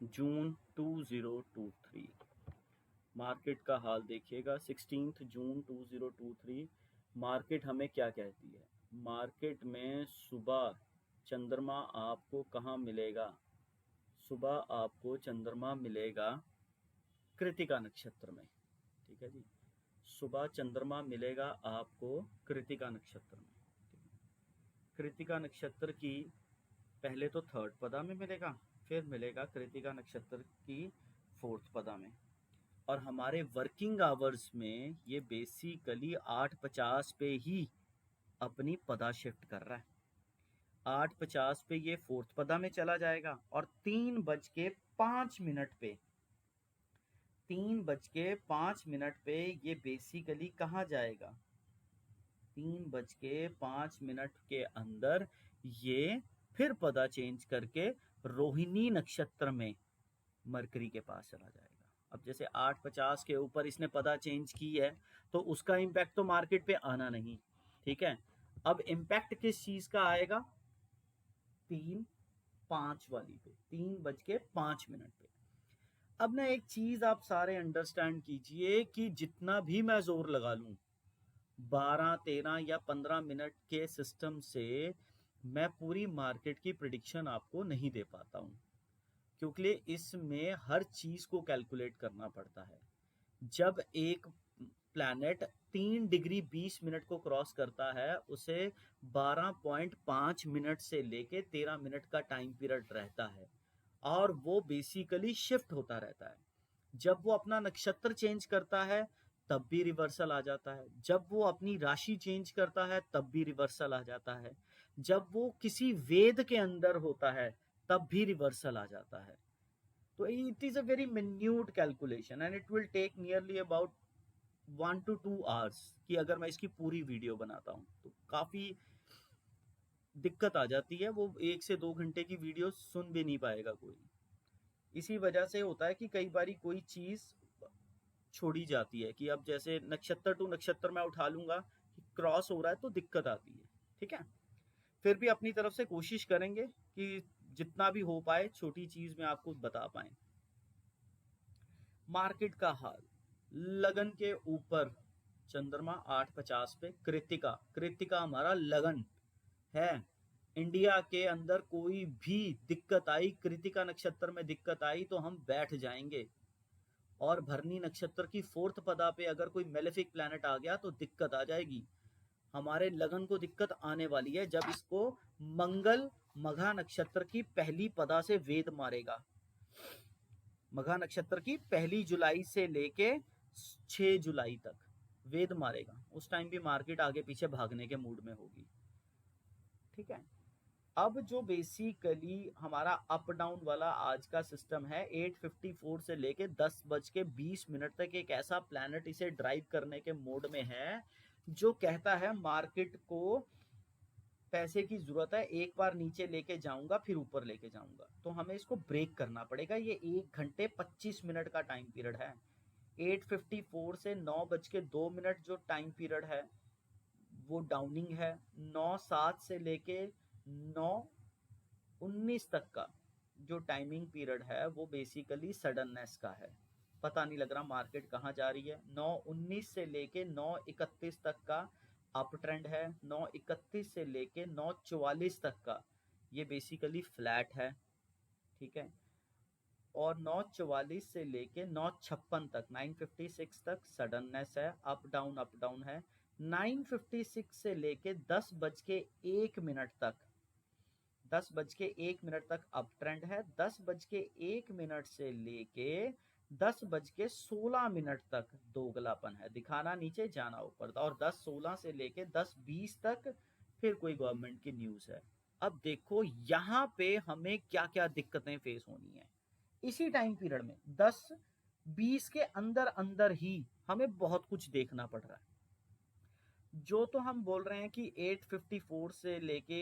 जून 2023 market का हाल देखिएगा। 16 जून 2023 market हमें क्या कहती है। मार्केट में सुबह चंद्रमा आपको कहाँ मिलेगा? सुबह आपको चंद्रमा मिलेगा कृत्तिका नक्षत्र में। ठीक है जी, सुबह चंद्रमा मिलेगा आपको कृत्तिका नक्षत्र में। कृत्तिका नक्षत्र की पहले तो थर्ड पदा में मिलेगा, फिर मिलेगा कृत्तिका नक्षत्र की फोर्थ पदा में। और हमारे वर्किंग आवर्स में ये बेसिकली 8:50 पे ही अपनी पदा शिफ्ट कर रहा है। 8:50 पे ये फोर्थ पदा में चला जाएगा और 3:05 पे 3:05 ये बेसिकली कहाँ जाएगा? 3:05 के अंदर ये फिर पदा चेंज करके रोहिणी नक्षत्र में मरकरी के पास चला जाएगा। अब जैसे 8:50 के ऊपर इसने पदा चेंज की है तो उसका इम्पैक्ट तो मार्केट पे आना नहीं। ठीक है, अब इम्पैक्ट किस चीज का आएगा? 3:05 वाली पे, 3:05 पे। अब ना एक चीज आप सारे अंडरस्टैंड कीजिए कि जितना भी मैं जोर लगा लूं 12, 13 या 15 मिनट के सिस्टम से मैं पूरी मार्केट की प्रिडिक्शन आपको नहीं दे पाता हूं, क्योंकि इसमें हर चीज को कैलकुलेट करना पड़ता है। जब एक प्लैनेट 3 डिग्री 20 मिनट को क्रॉस करता है उसे 12.5 मिनट से लेके 13 मिनट का टाइम पीरियड रहता है और वो बेसिकली शिफ्ट होता रहता है। जब वो अपना नक्षत्र चेंज करता है तब भी रिवर्सल आ जाता है, जब वो अपनी राशि चेंज करता है तब भी रिवर्सल आ जाता है, जब वो किसी वेद के अंदर होता है तब भी रिवर्सल आ जाता है। तो it is a very minute calculation and it will take nearly about 1 to 2 hours कि अगर मैं इसकी पूरी वीडियो बनाता हूँ तो काफी दिक्कत आ जाती है। वो 1 से 2 घंटे की वीडियो सुन भी नहीं पाएगा कोई। इसी वजह से होता है कि कई बारी कोई चीज छोड़ी जाती है कि अब जैसे नक्षत्र टू नक्षत्र मैं उठा लूंगा कि क्रॉस हो रहा है तो दिक्कत आती है। ठीक है, फिर भी अपनी तरफ से कोशिश करेंगे कि जितना भी हो पाए छोटी चीज में आपको बता पाए। मार्केट का हाल, लगन के ऊपर चंद्रमा 8:50 पे, कृत्तिका कृत्तिका हमारा लगन है। इंडिया के अंदर कोई भी दिक्कत आई, कृत्तिका नक्षत्र में दिक्कत आई तो हम बैठ जाएंगे। और भरनी नक्षत्र की फोर्थ पदा पे अगर कोई मेलेफिक प्लैनेट आ गया तो दिक्कत आ जाएगी। हमारे लगन को दिक्कत आने वाली है जब इसको मंगल मघा नक्षत्र की पहली पदा से वेद मारेगा। मघा नक्षत्र की 1 जुलाई से लेके 6 जुलाई तक वेद मारेगा। उस टाइम भी मार्केट आगे पीछे भागने के मूड में होगी। ठीक है, अब जो बेसिकली हमारा अप डाउन वाला आज का सिस्टम है, 8:54 से लेके 10:20 तक एक ऐसा प्लैनेट इसे ड्राइव करने के मोड में है जो कहता है मार्केट को पैसे की जरूरत है, एक बार नीचे लेके जाऊंगा फिर ऊपर लेके जाऊंगा। तो हमें इसको ब्रेक करना पड़ेगा। ये 1 घंटे 25 मिनट का टाइम पीरियड है। 8:54 से 9:02 जो टाइम पीरियड है वो डाउनिंग है। 9:07 से लेके 9:19 तक का जो टाइमिंग पीरियड है वो बेसिकली सडननेस का है। पता नहीं लग रहा मार्केट कहाँ जा रही है। 9:19 से लेके 9:31 तक का अप ट्रेंड है। 9:31 से लेके 9:44 तक का ये बेसिकली फ्लैट है। ठीक है, और 9:44 से लेके 9:56 तक 9:56 तक सडननेस है, अप डाउन है। 9:56 से लेके 10:01 तक 10:01 तक अप ट्रेंड है। 10:01 से लेके 10:16 तक दोगलापन है, दिखाना नीचे जाना ऊपर। और 10:16 से लेके 10:20 तक फिर कोई गवर्नमेंट की न्यूज है। अब देखो यहाँ पे हमें क्या क्या दिक्कतें फेस होनी है इसी टाइम पीरियड में। 10-20 के अंदर अंदर ही हमें बहुत कुछ देखना पड़ रहा है। जो तो हम बोल रहे हैं कि 8:54 से लेके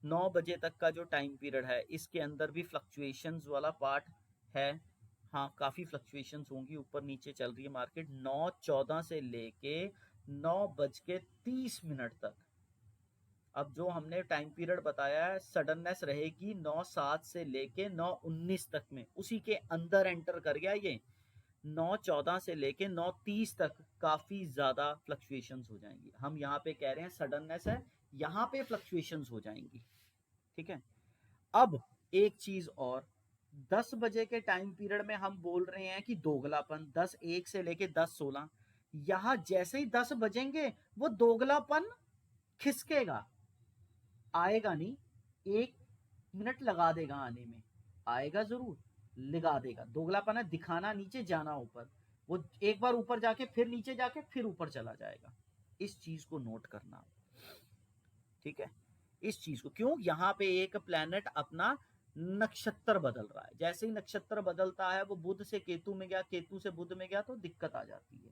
9 बजे तक का जो टाइम पीरियड है इसके अंदर भी फ्लक्चुएशंस वाला पार्ट है। हाँ, काफी फ्लक्चुएशंस होंगी, ऊपर नीचे चल रही है मार्केट। 9:14 से लेके 9:30 तक अब जो हमने टाइम पीरियड बताया है, सडननेस रहेगी 9:07 से लेके 9:19 तक में, उसी के अंदर एंटर कर गया ये। 9:14 से लेके 9:30 तक काफी ज्यादा फ्लक्चुएशंस हो जाएंगी। हम यहाँ पे कह रहे हैं सडननेस है, यहाँ पे फ्लक्चुएशंस हो जाएंगी। ठीक है। अब एक चीज और, 10 बजे के टाइम पीरियड में हम बोल रहे हैं कि दोगलापन 10:01 से लेके 10:16, यहां जैसे ही 10 बजेंगे वो दोगलापन खिसकेगा, आएगा नहीं, 1 मिनट लगा देगा आने में, आएगा जरूर, लगा देगा। दोगलापन है दिखाना नीचे जाना ऊपर, वो एक बार ऊपर जाके फिर नीचे जाके फिर ऊपर चला जाएगा। इस चीज को नोट करना, ठीक है। इस चीज को क्यों, यहाँ पे एक प्लेनेट अपना नक्षत्र बदल रहा है, जैसे ही नक्षत्र बदलता है वो बुध से केतु में गया, केतु से बुध में गया, तो दिक्कत आ जाती है।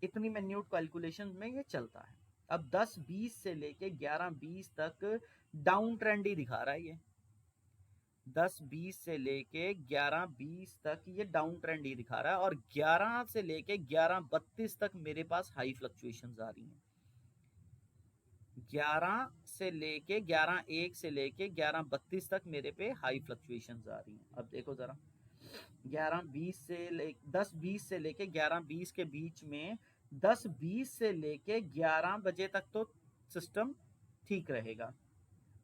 इतनी मिन्यूट कैलकुलेशन में ये चलता है। अब 10:20 से लेके 11:20 तक डाउन ट्रेंड ही दिखा रहा है ये। 10:20 से लेके 11:20 तक ये डाउन ट्रेंड ही दिखा रहा है, और 11 से लेके 11:32 तक मेरे पास हाई फ्लक्चुएशंस आ रही हैं। 11 से लेके 11:01 से लेके 11:32 तक मेरे पे हाई फ्लक्चुएशंस आ रही हैं। अब देखो जरा, 10:20 से लेके 11:20 के बीच में, 10:20 से लेके 11 बजे तक तो सिस्टम ठीक रहेगा,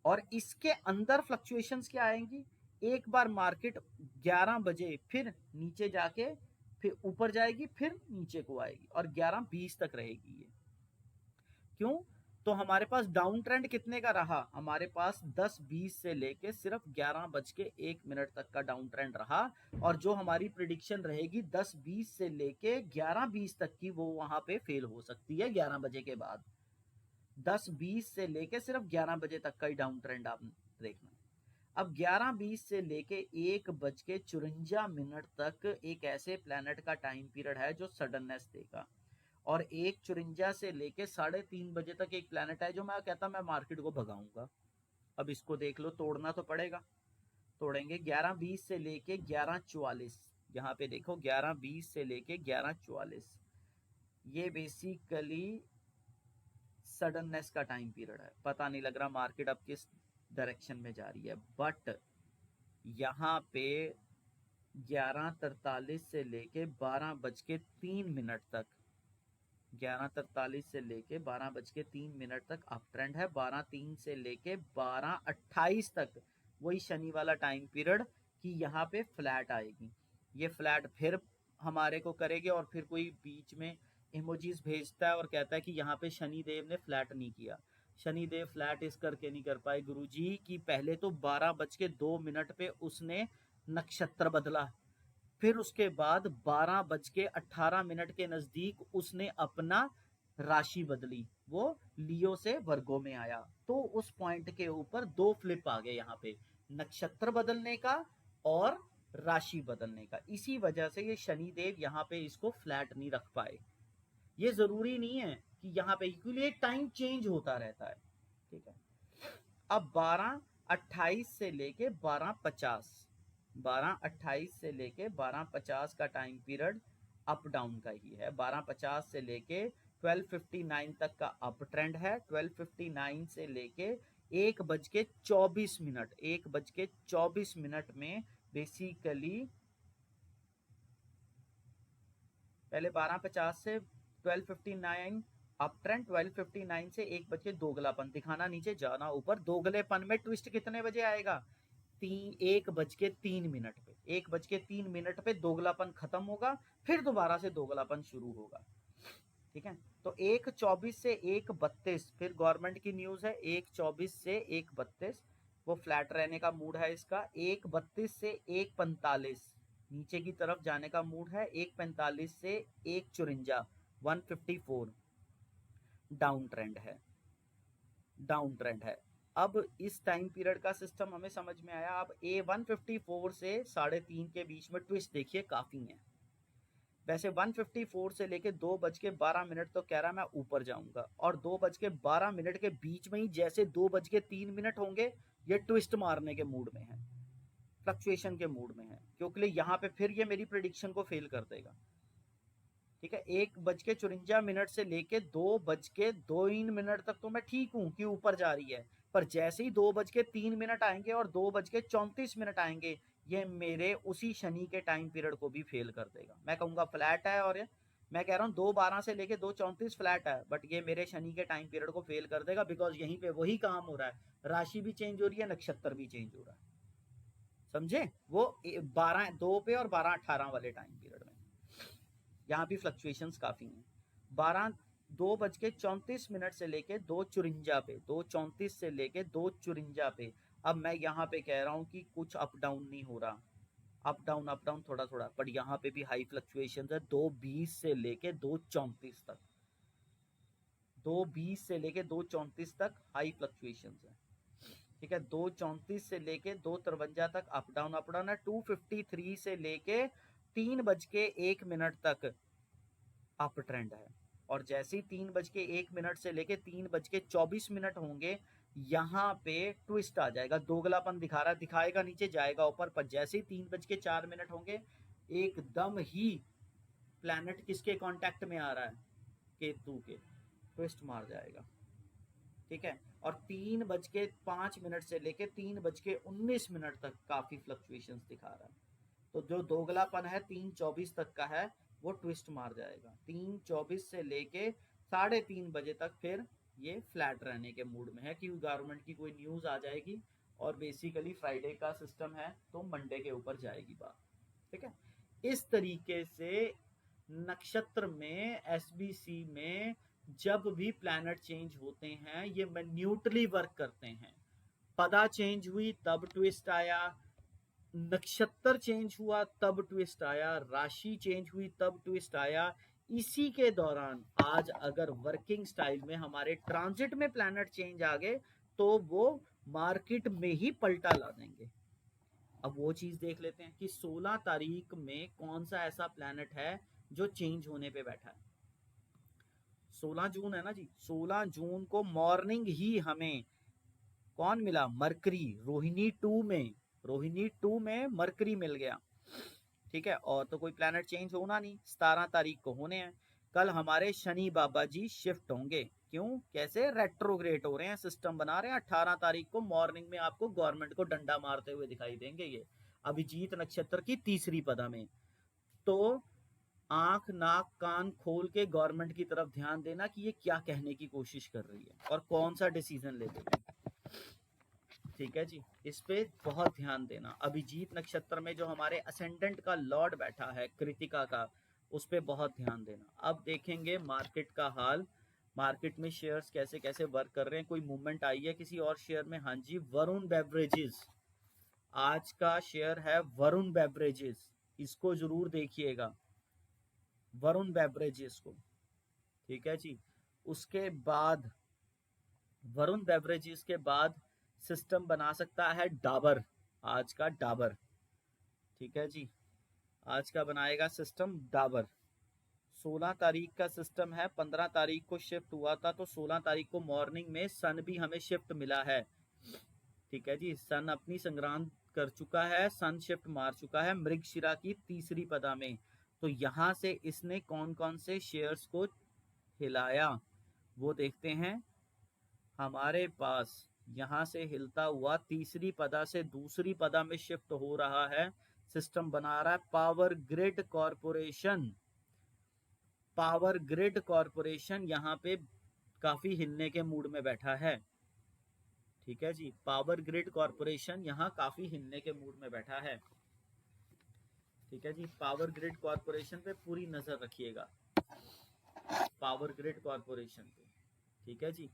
और इसके अंदर फ्लक्चुएशंस क्या आएंगी, एक बार मार्केट 11 बजे फिर नीचे जाके फिर ऊपर जाएगी, फिर नीचे को आएगी, और 11:20 तक रहेगी ये। क्यों, तो हमारे पास डाउन ट्रेंड कितने का रहा, हमारे पास 10:20 से लेके सिर्फ 11:01 तक का डाउन ट्रेंड रहा, और जो हमारी प्रिडिक्शन रहेगी 10:20 से लेके 11:20 तक की, वो वहां पे फेल हो सकती है 11 बजे के बाद। 10:20 से लेके सिर्फ 11 बजे तक का ही डाउन ट्रेंड आप देखना। अब 11:20 से लेके 1:54 तक एक ऐसे प्लैनेट का टाइम पीरियड है जो सडननेस देगा, और 1:54 से लेके 3:30 बजे तक एक प्लैनेट है जो मैं कहता मैं मार्केट को भगाऊंगा। अब इसको देख लो, तोड़ना तो पड़ेगा, तोड़ेंगे। 11:20 से लेके 11:44, यहाँ पे देखो 11:20 से लेके 11:44, ये बेसिकली सडननेस का टाइम पीरियड है। पता नहीं लग रहा मार्केट अब किस डायरेक्शन में जा रही है, बट यहाँ पे 11:43 से लेके 12:03 तक, 11:43 से लेके 12:03 तक अप ट्रेंड है, 12:03 से लेके 12:28 तक वही शनि वाला टाइम पीरियड कि यहाँ पे फ्लैट आएगी। ये फ्लैट फिर हमारे को करेगी, और फिर कोई बीच में इमोजीज भेजता है और कहता है कि यहाँ पे शनि देव ने फ्लैट नहीं किया। शनि देव फ्लैट इस करके नहीं कर पाए गुरुजी कि पहले तो 12:02 पे उसने नक्षत्र बदला, फिर उसके बाद 12:18 के नजदीक उसने अपना राशि बदली, वो लियो से वर्गो में आया। तो उस पॉइंट के ऊपर 2 फ्लिप आ गए यहाँ पे, नक्षत्र बदलने का और राशि बदलने का। इसी वजह से ये शनिदेव यहाँ पे इसको फ्लैट नहीं रख पाए। ये जरूरी नहीं है कि यहाँ पे, क्योंकि टाइम चेंज होता रहता है। ठीक है। अब 12:28 से लेके 12:50, 12:28 से लेके 12:50 का टाइम पीरियड अप डाउन का ही है। 12:50 से लेके 12:59 तक का अप ट्रेंड है। 12:59 से लेके 1:24, 1:24 में बेसिकली पहले 12:50 से 12:59 अप ट्रेंड, 12:59 से 1 बजे दोगलापन दिखाना नीचे जाना ऊपर। दोगलेपन में ट्विस्ट कितने बजे आएगा, 1:03 पे, 1:03 पे दोगलापन खत्म होगा, फिर दोबारा से दोगलापन शुरू होगा। ठीक है। तो 1:24 से 1:32, फिर गवर्नमेंट की न्यूज है, 1:24 से 1:32 वो फ्लैट रहने का मूड है इसका। 1:32 से 1:45 नीचे की तरफ जाने का मूड है। 1:45 से 1:54, 154 डाउन ट्रेंड है, डाउन ट्रेंड है। अब इस टाइम पीरियड का सिस्टम हमें समझ में आया। अब A154 से 3:30 के बीच में ट्विस्ट देखिए काफी है। वैसे 154 से लेके 2:12 तो कह रहा मैं ऊपर जाऊंगा, और 2:12 के बीच में ही जैसे 2:03 होंगे ये ट्विस्ट मारने के मूड में है, फ्लक्चुएशन के मूड में है, क्योंकि यहाँ पे फिर ये मेरी प्रिडिक्शन को फेल कर देगा। ठीक है, 1:54 से लेके 2:02 तक तो मैं ठीक हूँ कि ऊपर जा रही है, पर जैसे ही 2:03 आएंगे और 2:34 आएंगे, ये मेरे उसी शनि के टाइम पीरियड को भी फेल कर देगा। मैं कहूंगा फ्लैट है, और मैं कह रहा हूँ 2:12 से लेके 2:34 फ्लैट है, बट ये मेरे शनि के टाइम पीरियड को फेल कर देगा, बिकॉज यहीं पे वही काम हो रहा है, राशि भी चेंज हो रही है, नक्षत्र भी चेंज हो रहा है। समझे? वो 12:02 पे और 12:18 वाले टाइम पीरियड में यहाँ भी फ्लक्चुएशंस काफी हैं। 2:34 से लेके 2:54 पे, 2:34 से लेके 2:54 पे। अब मैं यहाँ पे कह रहा हूँ कि कुछ अप डाउन नहीं हो रहा, अप डाउन थोड़ा थोड़ा, पर यहाँ पे भी हाई फ्लक्चुएशन है। 2:20 से लेके 2:34 तक, 2:20 से लेके 2:34 तक हाई फ्लक्चुएशन है। ठीक है, 2:34 से लेके 2:53 तक अप डाउन है। 2:53 से लेके 3:01 तक अप ट्रेंड है। और जैसे ही 3:01 से लेके 3:24 होंगे, यहाँ पे ट्विस्ट आ जाएगा, दोगलापन दिखा रहा, दिखाएगा नीचे जाएगा ऊपर, पर जैसे ही 3:04 होंगे, एकदम ही प्लैनेट किसके कांटेक्ट में आ रहा है? केतु के, ट्विस्ट मार जाएगा। ठीक है, और 3:05 से लेके 3:19 तक काफी फ्लक्चुएशंस दिखा रहा है। तो जो दोगलापन है 3:24 तक का है, वो ट्विस्ट मार जाएगा। 3:24 से लेके 3:30 तक फिर ये फ्लैट रहने के मूड में है, कि गवर्नमेंट की कोई न्यूज आ जाएगी, और बेसिकली फ्राइडे का सिस्टम है तो मंडे के ऊपर जाएगी बात। ठीक है, इस तरीके से नक्षत्र में, एसबीसी में जब भी प्लैनेट चेंज होते हैं, ये न्यूट्रली वर्क करते हैं। पदा चेंज हुई तब ट्विस्ट आया, नक्षत्र चेंज हुआ तब ट्विस्ट आया, राशि चेंज हुई तब ट्विस्ट आया। इसी के दौरान आज अगर वर्किंग स्टाइल में हमारे ट्रांजिट में प्लैनेट चेंज आ गए, तो वो मार्केट में ही पलटा ला देंगे। अब वो चीज देख लेते हैं कि 16 तारीख में कौन सा ऐसा प्लैनेट है जो चेंज होने पे बैठा है। 16 जून है ना जी, 16 जून को मॉर्निंग ही हमें कौन मिला? मरकरी, रोहिणी 2 में, रोहिणी 2 में मरकरी मिल गया। ठीक है, और तो कोई प्लैनेट चेंज होना नहीं, 17 तारीख को होने हैं। कल हमारे शनि बाबा जी शिफ्ट होंगे। क्यों? कैसे? रेट्रोग्रेड हो रहे हैं, सिस्टम बना रहे हैं। 18 तारीख को मॉर्निंग में आपको गवर्नमेंट को डंडा मारते हुए दिखाई देंगे, ये अभिजीत नक्षत्र की तीसरी पदा में। तो आंख नाक कान खोल के गवर्नमेंट की तरफ ध्यान देना कि ये क्या कहने की कोशिश कर रही है और कौन सा डिसीजन ले लेगी। ठीक है जी, इस पे बहुत ध्यान देना। अभिजीत नक्षत्र में जो हमारे असेंडेंट का लॉर्ड बैठा है कृतिका का, उस पे बहुत ध्यान देना। अब देखेंगे मार्केट का हाल, मार्केट में शेयर्स कैसे कैसे वर्क कर रहे हैं, कोई मूवमेंट आई है किसी और शेयर में? हाँ जी, वरुण बेवरेजेस, आज का शेयर है वरुण बेवरेजेस, इसको जरूर देखिएगा, वरुण बेवरेजेस को। ठीक है जी, उसके बाद वरुण बेवरेजेस के बाद सिस्टम बना सकता है डाबर, आज का डाबर। ठीक है जी, आज का बनाएगा सिस्टम डाबर। 16 तारीख का सिस्टम है, 15 तारीख को शिफ्ट हुआ था, तो 16 तारीख को मॉर्निंग में सन भी हमें शिफ्ट मिला है। ठीक है जी, सन अपनी संक्रांत कर चुका है, सन शिफ्ट मार चुका है मृगशिरा की तीसरी पदा में। तो यहां से इसने कौन कौन से शेयर्स को हिलाया वो देखते हैं। हमारे पास यहाँ से हिलता हुआ तीसरी पदा से दूसरी पदा में शिफ्ट हो रहा है, सिस्टम बना रहा है power grid corporation. Power grid corporation यहाँ पे काफी हिलने के मूड में बैठा है। ठीक है जी, पावर ग्रिड कॉरपोरेशन यहाँ काफी हिलने के मूड में बैठा है। ठीक है जी, पावर ग्रिड कॉरपोरेशन पे पूरी नजर रखिएगा, पावर ग्रिड कॉरपोरेशन पे। ठीक है जी,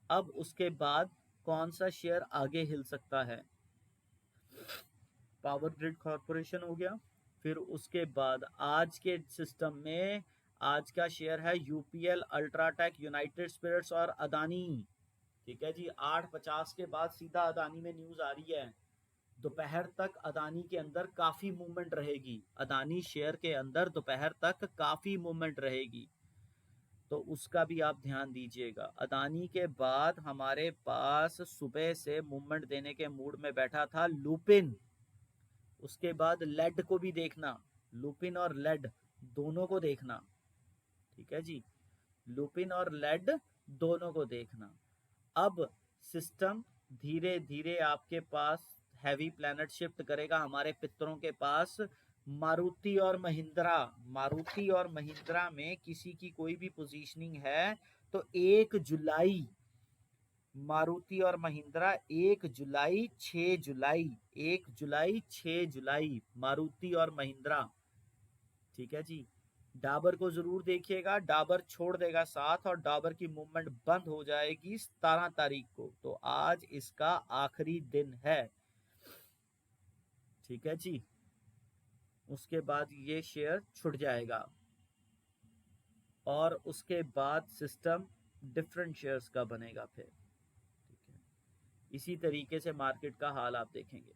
अब उसके बाद कौन सा शेयर आगे हिल सकता है? पावर ग्रिड कॉरपोरेशन हो गया। फिर उसके बाद आज के सिस्टम में आज का शेयर है यूपीएल, अल्ट्राटेक, यूनाइटेड स्पिरिट्स और अदानी। ठीक है जी, 8:50 के बाद सीधा अदानी में न्यूज आ रही है। दोपहर तक अदानी के अंदर काफी मूवमेंट रहेगी, अदानी शेयर के अंदर दोपहर तक काफी मूवमेंट रहेगी, तो उसका भी आप ध्यान दीजिएगा। अदानी के बाद हमारे पास सुबह से मूवमेंट देने के मूड में बैठा था लुपिन। उसके बाद लेड को भी देखना, लुपिन और लेड दोनों को देखना। ठीक है जी, लुपिन और लेड दोनों को देखना। अब सिस्टम धीरे धीरे आपके पास हैवी प्लैनेट शिफ्ट करेगा हमारे पितरों के पास, मारुति और महिंद्रा। मारुति और महिंद्रा में किसी की कोई भी पोजीशनिंग है तो 1 जुलाई, मारुति और महिंद्रा 1 जुलाई 6 जुलाई, 1 जुलाई 6 जुलाई, मारुति और महिंद्रा। ठीक है जी, डाबर को जरूर देखिएगा, डाबर छोड़ देगा साथ और डाबर की मूवमेंट बंद हो जाएगी 17 तारीख को, तो आज इसका आखिरी दिन है। ठीक है जी, उसके बाद ये शेयर छूट जाएगा और उसके बाद सिस्टम डिफरेंट शेयर्स का बनेगा फिर। ठीक है, इसी तरीके से मार्केट का हाल आप देखेंगे।